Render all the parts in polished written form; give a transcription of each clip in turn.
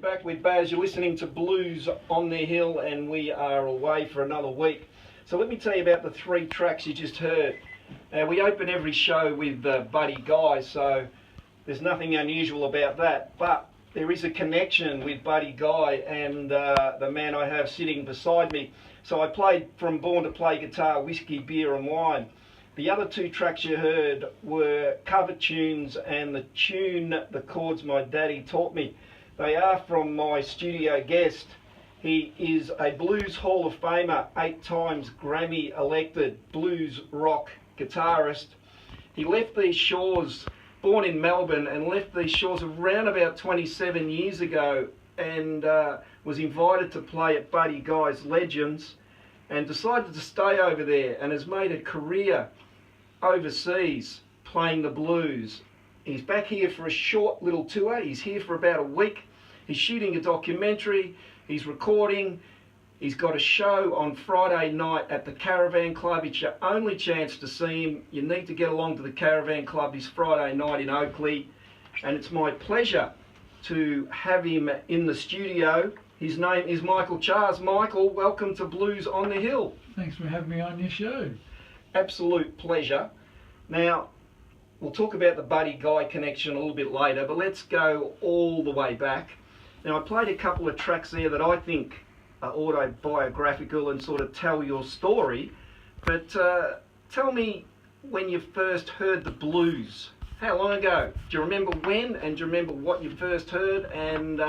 back with Baz. You're listening to Blues on the Hill, and we are away for another week. So let me tell you about the 3 tracks you just heard. We open every show with Buddy Guy, so there's nothing unusual about that. But there is a connection with Buddy Guy and the man I have sitting beside me. So I played from Born to Play Guitar, Whiskey, Beer and Wine. The other 2 tracks you heard were cover tunes and the tune The Chords My Daddy Taught Me. They are from my studio guest. He is a Blues Hall of Famer, 8 times Grammy elected blues rock guitarist. He left these shores, born in Melbourne, and left these shores around about 27 years ago, and was invited to play at Buddy Guy's Legends, and decided to stay over there, and has made a career overseas playing the blues. He's back here for a short little tour. He's here for about a week. He's shooting a documentary. He's recording. He's got a show on Friday night at the Caravan Club. It's your only chance to see him. You need to get along to the Caravan Club this Friday night in Oakley. And it's my pleasure to have him in the studio. His name is Michael Charles. Michael, welcome to Blues on the Hill. Thanks for having me on your show. Absolute pleasure. Now, we'll talk about the Buddy Guy connection a little bit later, but let's go all the way back. Now, I played a couple of tracks there that I think are autobiographical and sort of tell your story, but tell me when you first heard the blues. How long ago? Do you remember when, and do you remember what you first heard, and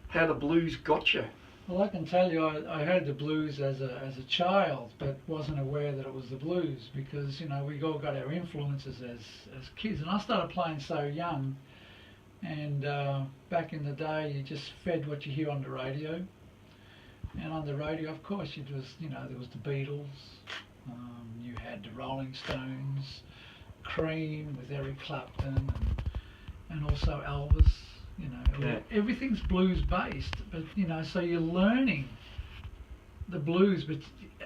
how the blues got you? Well, I can tell you, I heard the blues as a child, but wasn't aware that it was the blues, because, you know, we all got our influences as kids, and I started playing so young, and back in the day, you just fed what you hear on the radio, and on the radio, of course, it was, you know, there was the Beatles, you had the Rolling Stones, Cream with Eric Clapton, and also Elvis. You know, yeah. Everything's blues based, but you know, so you're learning the blues. But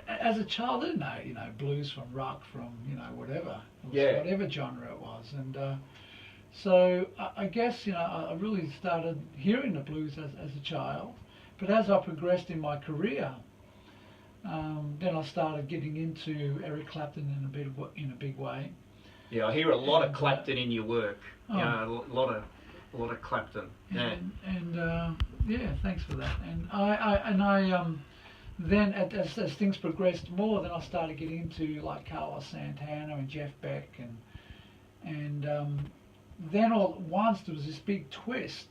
as a child, I didn't know, you know, blues from rock, from, you know, whatever, whatever genre it was. And so I guess, you know, I really started hearing the blues as a child. But as I progressed in my career, then I started getting into Eric Clapton in a big way. Yeah, I hear a lot of Clapton in your work. You know, a lot of Clapton. Yeah. And yeah, thanks for that. And I then as things progressed more, then I started getting into like Carlos Santana and Jeff Beck, and then all at once there was this big twist.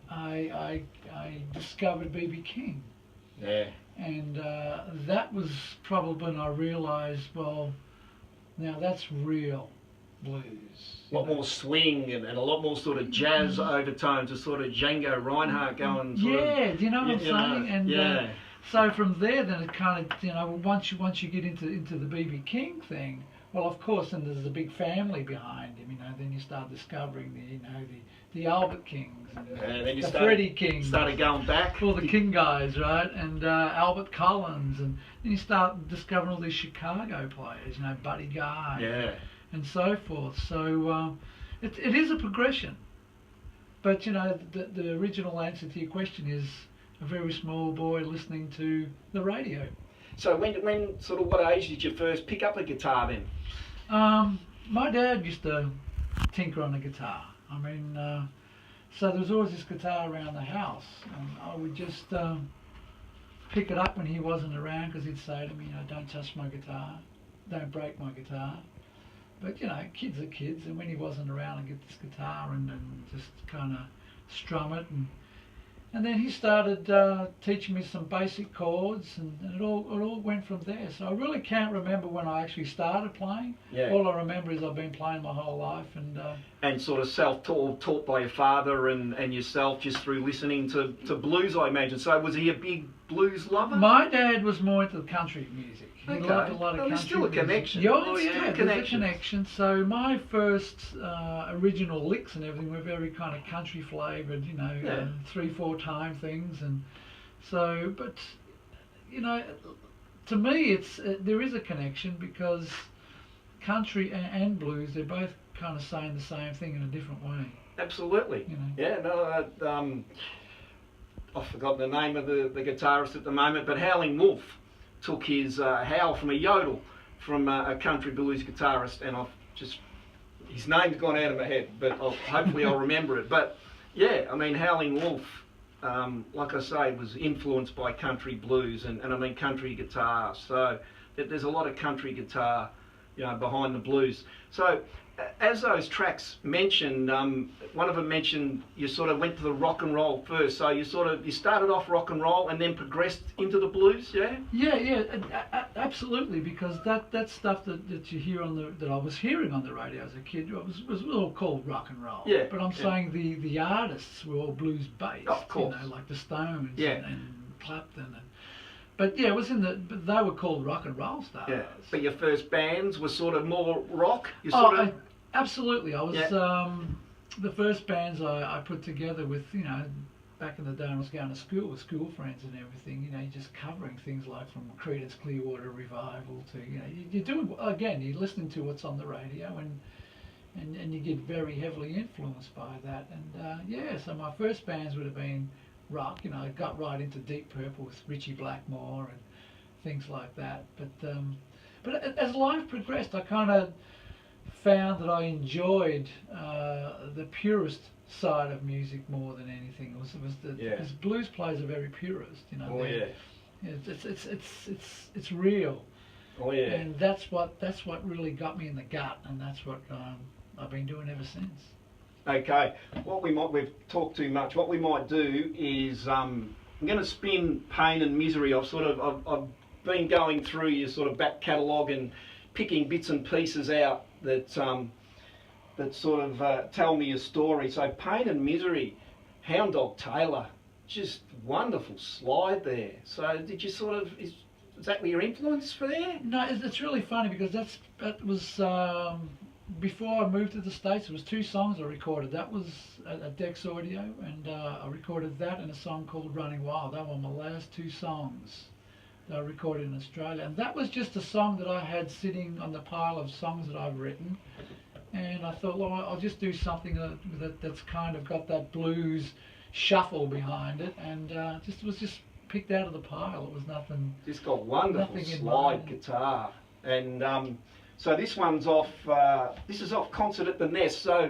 I discovered B.B. King. Yeah. And that was probably when I realised, well, now that's real blues. A lot more swing and a lot more sort of jazz overtones, to sort of Django Reinhardt going. Do you know what I'm saying? And yeah. So from there, then it kind of, you know, once you get into the B.B. King thing, well, of course, then there's a big family behind him. You know, then you start discovering the Albert Kings and then you the Freddie Kings. Started going back. All the King guys, right? And Albert Collins, and then you start discovering all these Chicago players. You know, Buddy Guy. Yeah. And so forth. So it is a progression. But, you know, the original answer to your question is a very small boy listening to the radio. So when sort of what age did you first pick up a guitar then? My dad used to tinker on the guitar. I mean, so there was always this guitar around the house, and I would just pick it up when he wasn't around, because he'd say to me, you know, don't touch my guitar, don't break my guitar. But, you know, kids are kids, and when he wasn't around, I'd get this guitar and just kind of strum it. And then he started teaching me some basic chords, and it all went from there. So I really can't remember when I actually started playing. Yeah. All I remember is I've been playing my whole life. And sort of self-taught by your father and yourself, just through listening to blues, I imagine. So was he a big blues lover? My dad was more into the country music. He loved a lot of country there's still a connection. Music. Oh, yeah, there's a connection. So my first original licks and everything were very kind of country flavoured, you know, 3-4 time things. And so, but, you know, to me, there is a connection, because country and blues, they're both kind of saying the same thing in a different way. absolutely. You know. Yeah, no, I've forgotten the name of the guitarist at the moment, but Howling Wolf took his howl from a yodel from a country blues guitarist, and I've just, his name's gone out of my head, but hopefully I'll remember it. But yeah, I mean, Howling Wolf, like I say, was influenced by country blues and I mean country guitar. So there's a lot of country guitar, you know, behind the blues. So as those tracks mentioned, one of them mentioned you sort of went to the rock and roll first. So you started off rock and roll and then progressed into the blues, yeah? Yeah, absolutely. Because that stuff that you hear that I was hearing on the radio as a kid was all called rock and roll. Yeah. But I'm saying the artists were all blues based. Of course. You know, like the Stones Yeah. and Clapton but yeah, it was but they were called rock and roll stars. Yeah. But your first bands were sort of more rock? Absolutely. I was Yeah. The first bands I put together with, you know, back in the day when I was going to school with school friends and everything, you know, you're just covering things like from Creedence Clearwater Revival to, you know, you're doing, again, you're listening to what's on the radio and you get very heavily influenced by that. And yeah, so my first bands would have been rock, you know, I got right into Deep Purple with Ritchie Blackmore and things like that. But as life progressed, I kind of found that I enjoyed the purist side of music more than anything. Because blues players are very purist, you know. Oh yeah. It's real. Oh yeah. And that's what really got me in the gut, and that's what I've been doing ever since. Okay, we've talked too much. What we might do is I'm going to spin Pain and Misery. I've been going through your sort of back catalogue and picking bits and pieces out that sort of tell me a story. So Pain and Misery, Hound Dog Taylor, just wonderful slide there. So did you sort of, is that where your influence for there? No, it's really funny because that was before I moved to the States. It was 2 songs I recorded. That was at Dex Audio, and I recorded that and a song called Running Wild. That were my last 2 songs that I recorded in Australia, and that was just a song that I had sitting on the pile of songs that I've written, and I thought, well, I'll just do something that's kind of got that blues shuffle behind it, and was just picked out of the pile. It was nothing. Just got wonderful nothing slide guitar, and so this one's off. This is off Concert at the Nest. So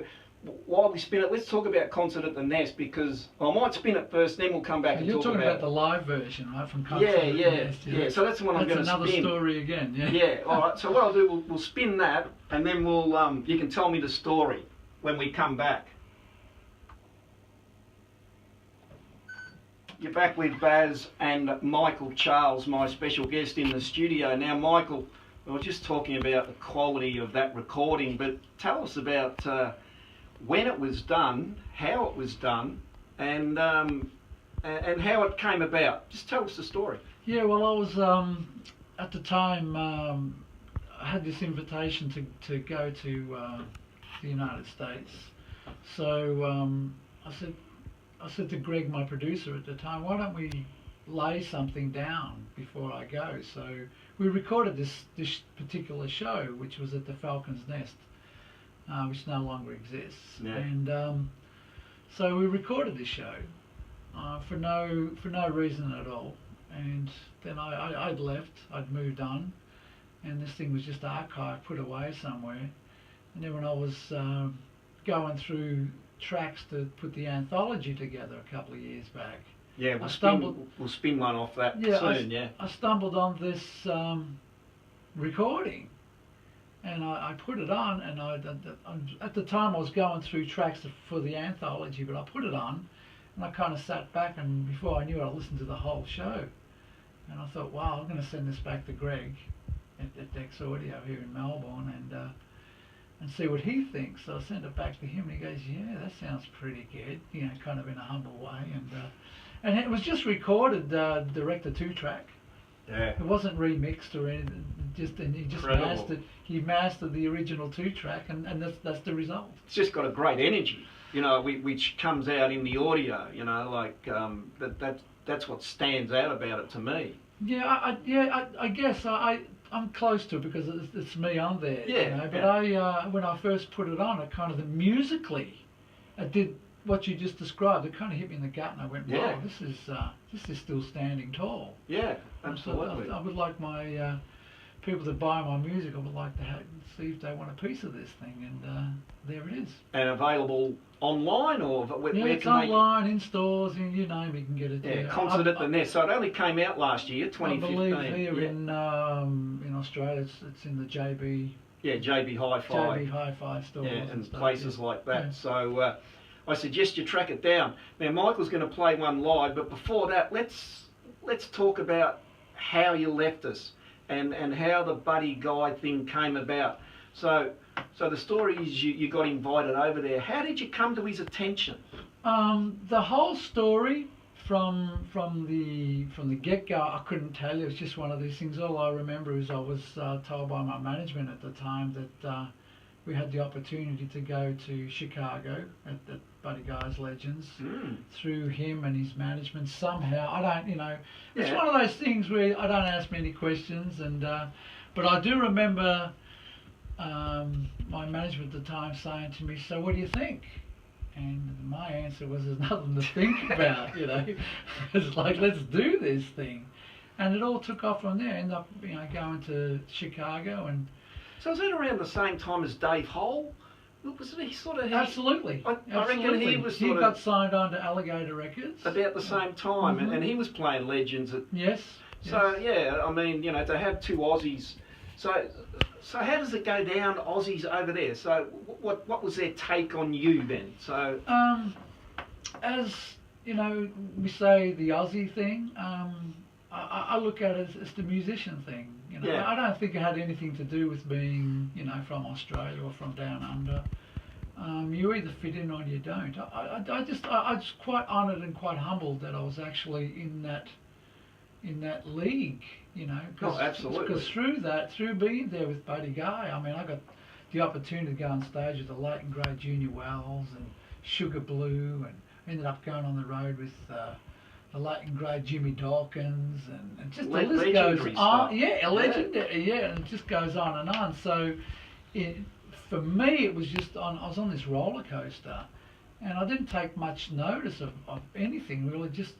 while we spin it, let's talk about Concert at the Nest, because I might spin it first, then we'll come back and you're talk talking about the live version, right, from Concert at the Nest. Yeah. So that's the one I'm going to spin. That's another story again. Yeah. Yeah. All right. So what I'll do, we'll spin that, and then we'll you can tell me the story when we come back. You're back with Baz and Michael Charles, my special guest in the studio. Now, Michael, we were just talking about the quality of that recording, but tell us about when it was done, how it was done, and how it came about. Just tell us the story. Yeah, well, I was at the time I had this invitation to go to the United States, so I said to Greg, my producer at the time, why don't we lay something down before I go? So we recorded this particular show, which was at the Falcon's Nest, which no longer exists. Yeah. And so we recorded this show for no reason at all. And then I'd left, I'd moved on, and this thing was just archived, put away somewhere. And then when I was going through tracks to put the anthology together a couple of years back. Yeah, we'll spin one off that soon, I stumbled on this recording, and I put it on, and at the time I was going through tracks for the anthology, but I put it on, and I kind of sat back, and before I knew it, I listened to the whole show. And I thought, wow, I'm going to send this back to Greg at Dex Audio here in Melbourne, and see what he thinks. So I sent it back to him, and he goes, yeah, that sounds pretty good, you know, kind of in a humble way. And it was just recorded direct to 2-track. Yeah. It wasn't remixed or anything. He mastered the original 2-track, and that's the result. It's just got a great energy, you know, which comes out in the audio. You know, like that's what stands out about it to me. Yeah, I guess I'm close to it because it's me on there. Yeah. You know? But when I first put it on, it kind of musically, it did what you just described. It kind of hit me in the gut, and I went, Yeah. "Wow, this is still standing tall." Yeah, And so absolutely. I would like my people that buy my music. I would like to see if they want a piece of this thing, and there it is. And available online, or where It's can online, in stores, and you name it, you can get it. Yeah, Concert at the Nest. So it only came out last year, I 2015. believe here in Australia, it's in the JB Hi-Fi stores, yeah, and stuff, places like that. Yeah. So I suggest you track it down. Now Michael's going to play one live, but before that, let's talk about how you left us and how the Buddy Guy thing came about. So the story is you got invited over there. How did you come to his attention? The whole story from the get-go, I couldn't tell you. It's just one of these things. All I remember is I was told by my management at the time that we had the opportunity to go to Chicago at Buddy Guy's Legends through him and his management. Somehow, I don't, it's one of those things where I don't ask many questions, and but I do remember my management at the time saying to me, "So what do you think?" And my answer was, "There's nothing to think about, It's like, let's do this thing." And it all took off from there. Ended up, going to Chicago. And so was that around the same time as Dave Hole? Was it he sort of... Absolutely. I reckon he was He got signed on to Alligator Records. About the same time, and he was playing Legends. Yes. So, yeah, I mean, to have two Aussies... So how does it go down, Aussies over there? So what was their take on you then? So as we say the Aussie thing. I look at it as the musician thing. I don't think it had anything to do with being from Australia or from down under. You either fit in or you don't. I was quite honoured and quite humbled that I was actually in that league. Absolutely. Because through being there with Buddy Guy, I mean, I got the opportunity to go on stage with the late and great Junior Wells and Sugar Blue, and ended up going on the road with the late and great Jimmy Dawkins, and just the list goes on. Yeah, legendary. Yeah, and it just goes on and on. So, for me, it was just I was on this roller coaster. And I didn't take much notice of anything really, just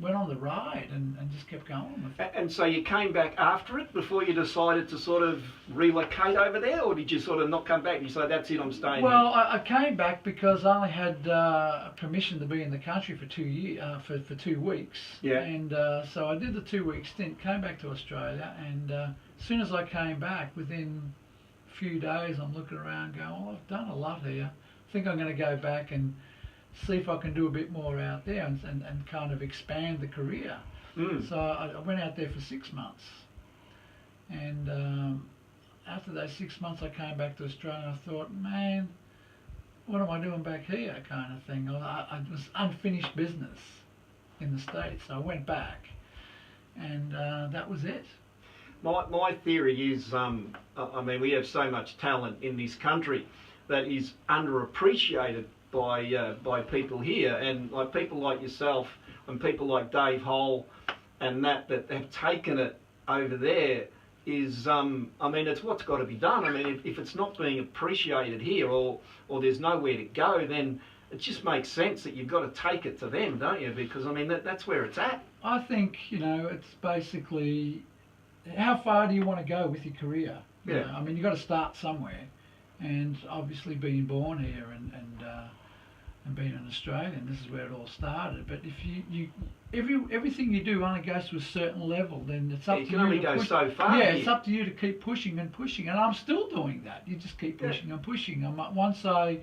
went on the ride and just kept going with it. And so you came back after it before you decided to sort of relocate over there, or did you sort of not come back and you say, that's it, I'm staying here? I came back because I only had permission to be in the country for 2 years, for 2 weeks. Yeah. And so I did the 2-week stint, came back to Australia, and as soon as I came back, within a few days, I'm looking around going, well, I've done a lot here. I think I'm going to go back and see if I can do a bit more out there and kind of expand the career. So I went out there for 6 months, and after those 6 months I came back to Australia and I thought, man, what am I doing back here, kind of thing. I was unfinished business in the States, so I went back, and that was it. My theory is, I mean, we have so much talent in this country that is underappreciated by people here, and like people like yourself and people like Dave Hole and that have taken it over there is, I mean, it's what's got to be done. I mean, if it's not being appreciated here, or there's nowhere to go, then it just makes sense that you've got to take it to them, don't you? Because I mean, that's where it's at. I think it's basically how far do you want to go with your career? Yeah. I mean, you've got to start somewhere. And obviously being born here and being an Australian, this is where it all started. But if everything you do only goes to a certain level, then it's up to you. You can only go so far. Yeah, it's up to you to keep pushing and pushing, and I'm still doing that. You just keep pushing and pushing. Once I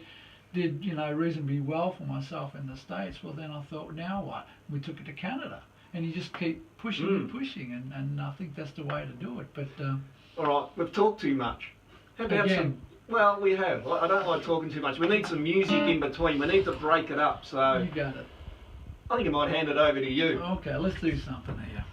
did, reasonably well for myself in the States, well then I thought, now what? We took it to Canada, and you just keep pushing and pushing, and I think that's the way to do it. But all right, we've talked too much. How about some? Well, we have. I don't like talking too much. We need some music in between. We need to break it up. So you got it. I think I might hand it over to you. Okay, let's do something here.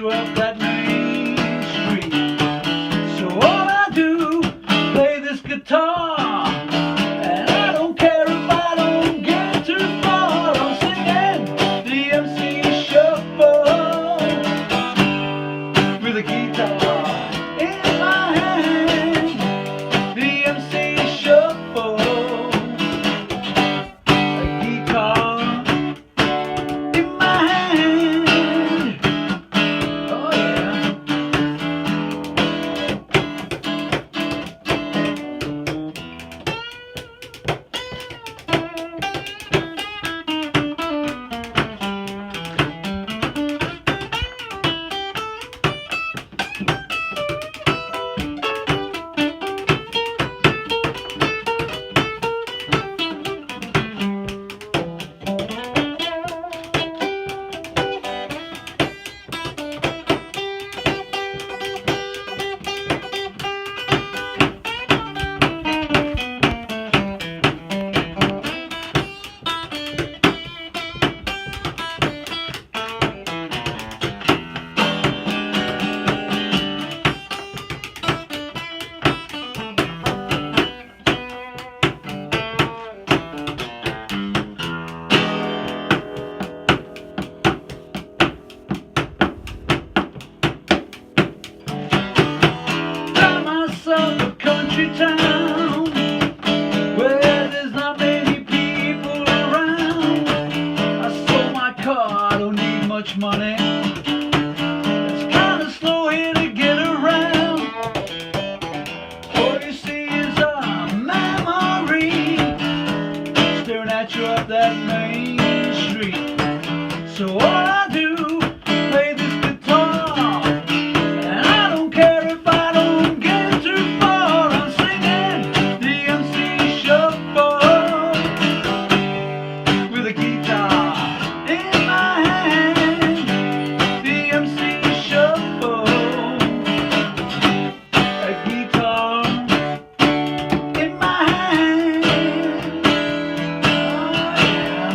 you up that main street. So all I do, play this guitar, and I don't care if I don't get too far. I'm singing the MC Shuffle with a guitar in my hand. The MC Shuffle, a guitar in my hand. Oh yeah. Found myself a country town where there's not many people around. I sold my car, I don't need much money. It's kinda slow here to get around. All you see is a memory staring at you up that main street. So all I do, play this guitar, and I don't care if I don't get too far. I'm singing the MC Shuffle with a guitar in my hand. The MC Shuffle, a guitar in my hand. Oh yeah.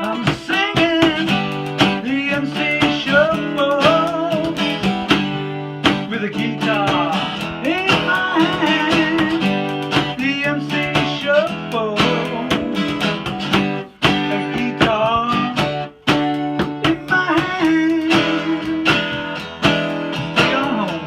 I'm singing the MC Shuffle with a guitar in my hand. The MC Shuffle, a guitar in my hand. Take on home.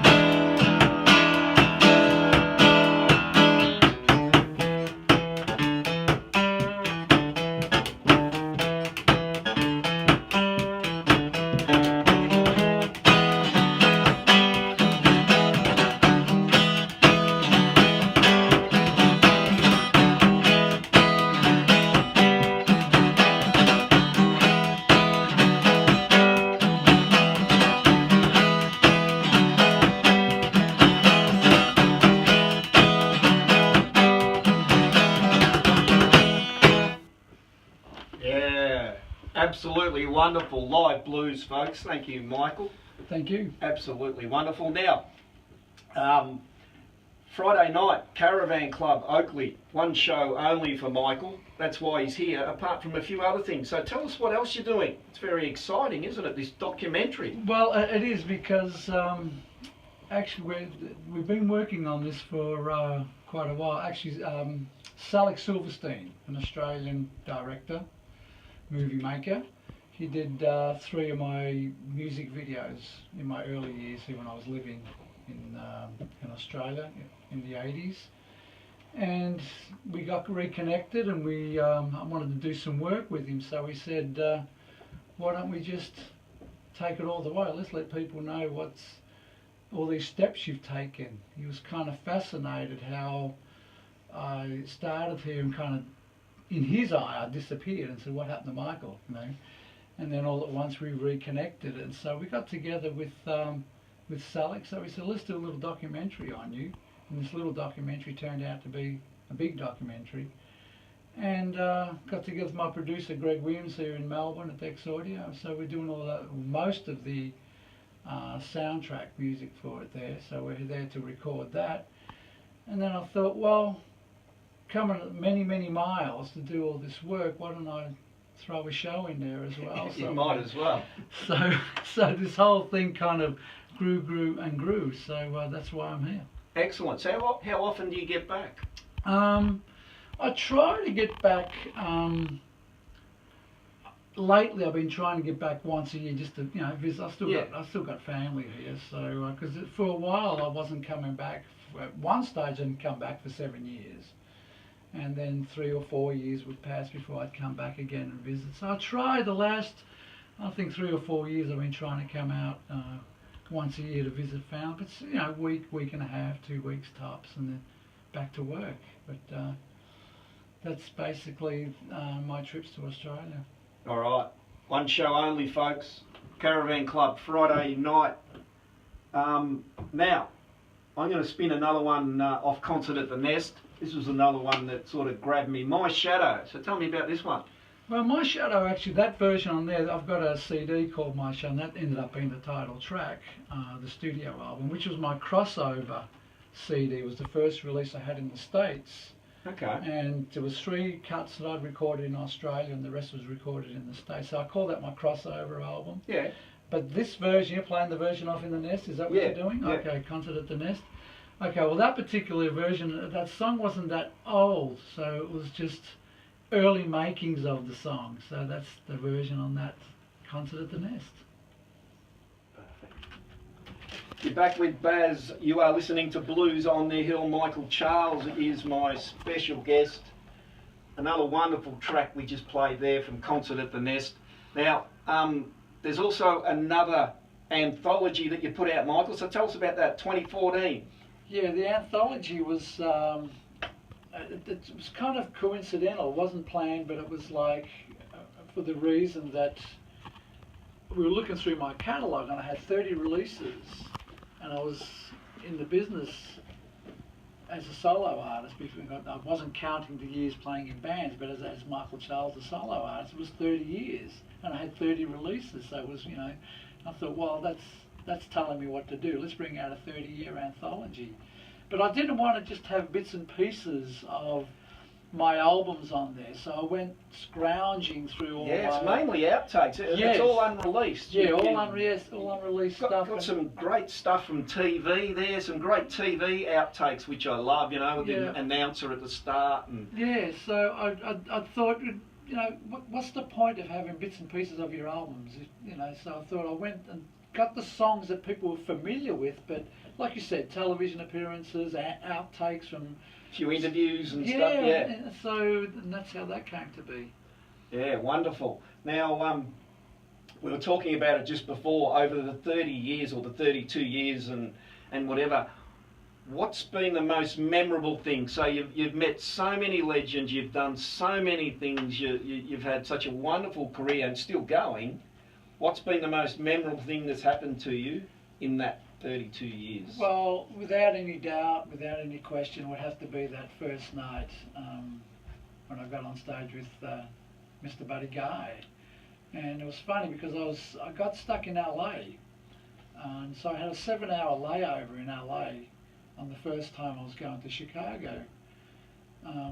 Yeah, absolutely wonderful live blues, folks. Thank you, Michael. Thank you. Absolutely wonderful. Now, Friday night, Caravan Club, Oakley. One show only for Michael. That's why he's here, apart from a few other things. So tell us what else you're doing. It's very exciting, isn't it, this documentary? Well, it is because actually we've been working on this for quite a while. Actually, Alex Silverstein, an Australian director, movie maker. He did 3 of my music videos in my early years here when I was living in Australia in the 80s. And we got reconnected, and I wanted to do some work with him. So he said, why don't we just take it all the way? Let's let people know all these steps you've taken. He was kind of fascinated how I started here and kind of, in his eye, I disappeared, and said, what happened to Michael? You know? And then all at once we reconnected, and so we got together with Salik. So we said, let's do a little documentary on you. And this little documentary turned out to be a big documentary. And got together with my producer Greg Williams here in Melbourne at Dex Audio. So we're doing most of the soundtrack music for it there. So we're there to record that. And then I thought, well, coming many, many miles to do all this work, why don't I throw a show in there as well? You might as well. So this whole thing kind of grew and grew. So that's why I'm here. Excellent. So how often do you get back? I try to get back. Lately, I've been trying to get back once a year just to visit. I still got family here, so because for a while I wasn't coming back. At one stage, I didn't come back for 7 years, and then 3 or 4 years would pass before I'd come back again and visit. So I tried the last, I think 3 or 4 years. I've been trying to come out once a year to visit family. But week and a half, 2 weeks tops, and then back to work. But that's basically my trips to Australia. All right, one show only, folks. Caravan Club, Friday night. Now, I'm going to spin another one off Concert at the Nest. This was another one that sort of grabbed me. My Shadow. So tell me about this one. Well, My Shadow, actually, that version on there, I've got a CD called My Shadow, and that ended up being the title track, the studio album, which was my crossover CD. It was the first release I had in the States. Okay. And there was 3 cuts that I'd recorded in Australia, and the rest was recorded in the States. So I call that my crossover album. Yeah. But this version, you're playing the version off in the Nest, is that what you're doing? Yeah. Okay, Concert at the Nest. Okay, well that particular version, that song wasn't that old, so it was just early makings of the song. So that's the version on that Concert at the Nest. You're back with Baz. You are listening to Blues on the Hill. Michael Charles is my special guest. Another wonderful track we just played there from Concert at the Nest. Now, there's also another anthology that you put out, Michael. So tell us about that, 2014. Yeah, the anthology was, it was kind of coincidental. It wasn't planned, but it was like, for the reason that we were looking through my catalogue and I had 30 releases. And I was in the business as a solo artist. I wasn't counting the years playing in bands, but as Michael Charles, a solo artist, it was 30 years. And I had 30 releases, so it was, I thought, well, that's telling me what to do. Let's bring out a 30-year anthology. But I didn't want to just have bits and pieces of my albums on there, so I went scrounging through all it's mainly outtakes. It's all unreleased. Yeah, all unreleased stuff. Got some great stuff from TV there, some great TV outtakes, which I love, with the announcer at the start. And yeah, so I thought, what's the point of having bits and pieces of your albums? So I thought I went and got the songs that people were familiar with, but like you said, television appearances, outtakes from few interviews and stuff. Yeah. So that's how that came to be. Yeah, wonderful. Now, we were talking about it just before, over the 30 years or the 32 years and whatever. What's been the most memorable thing? So you've met so many legends, you've done so many things, you've had such a wonderful career and still going. What's been the most memorable thing that's happened to you in that 32 years? Well, without any doubt, without any question, it would have to be that first night when I got on stage with Mr. Buddy Guy. And it was funny because I got stuck in LA, and so I had a 7-hour layover in LA on the first time I was going to Chicago.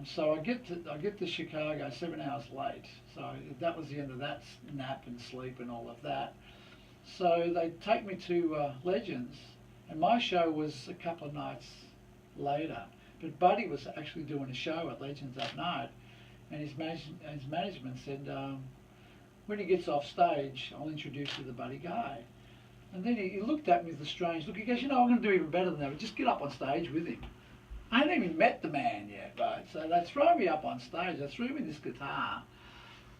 So I get to Chicago 7 hours late. So that was the end of that nap and sleep and all of that. So they take me to Legends, and my show was a couple of nights later. But Buddy was actually doing a show at Legends that night, and his management said, when he gets off stage, I'll introduce you to the Buddy Guy. And then he looked at me with a strange look. He goes, I'm going to do even better than that. Just get up on stage with him. I hadn't even met the man yet, right? So they throw me up on stage. They threw me this guitar,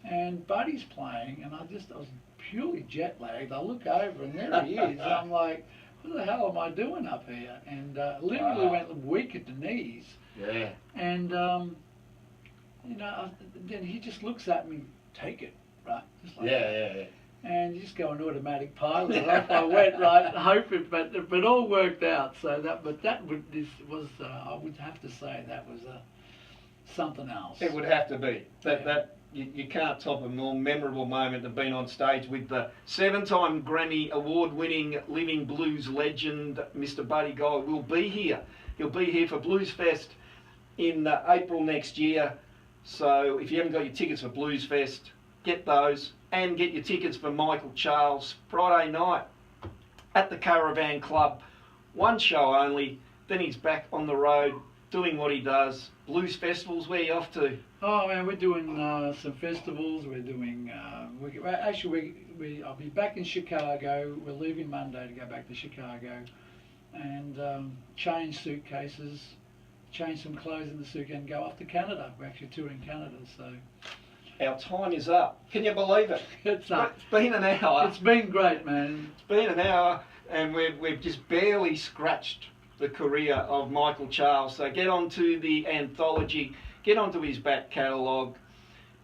and Buddy's playing, and I was purely jet lagged. I look over, and there he is. And I'm like, what the hell am I doing up here? And literally went weak at the knees. Yeah. And you know, then he just looks at me, take it, right? Just like Yeah. And you just go on automatic pilot. Off I went, right, hoping, but all worked out. So was I would have to say that was something else. It would have to be. You can't top a more memorable moment than being on stage with the 7-time Grammy award-winning living blues legend, Mr. Buddy Guy. Will be here. He'll be here for Blues Fest in April next year. So if you haven't got your tickets for Blues Fest, get those, and get your tickets for Michael Charles Friday night at the Caravan Club. One show only, then he's back on the road doing what he does. Blues festivals, where are you off to? Oh man, we're doing some festivals. We're doing. I'll be back in Chicago. We're leaving Monday to go back to Chicago, and change suitcases, change some clothes in the suitcase, and go off to Canada. We're actually touring Canada, so. Our time is up. Can you believe it? It's up. It's been an hour. It's been great, man. It's been an hour, and we've just barely scratched the career of Michael Charles. So get onto the anthology, get onto his back catalogue.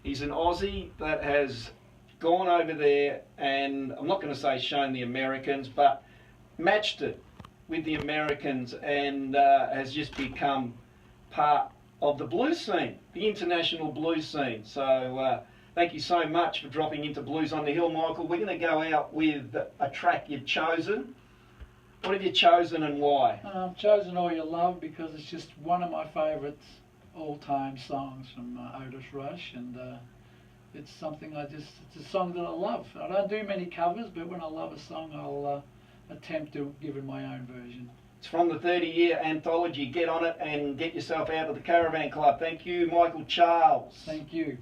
He's an Aussie that has gone over there and, I'm not going to say shown the Americans, but matched it with the Americans, and has just become part of the blues scene, the international blues scene. So thank you so much for dropping into Blues on the Hill, Michael. We're going to go out with a track you've chosen. What have you chosen and why? I've chosen All Your Love because it's just one of my favourites all-time songs from Otis Rush, and it's something it's a song that I love. I don't do many covers, but when I love a song, I'll attempt to give it my own version. It's from the 30-year anthology. Get on it and get yourself out of the Caravan Club. Thank you, Michael Charles. Thank you.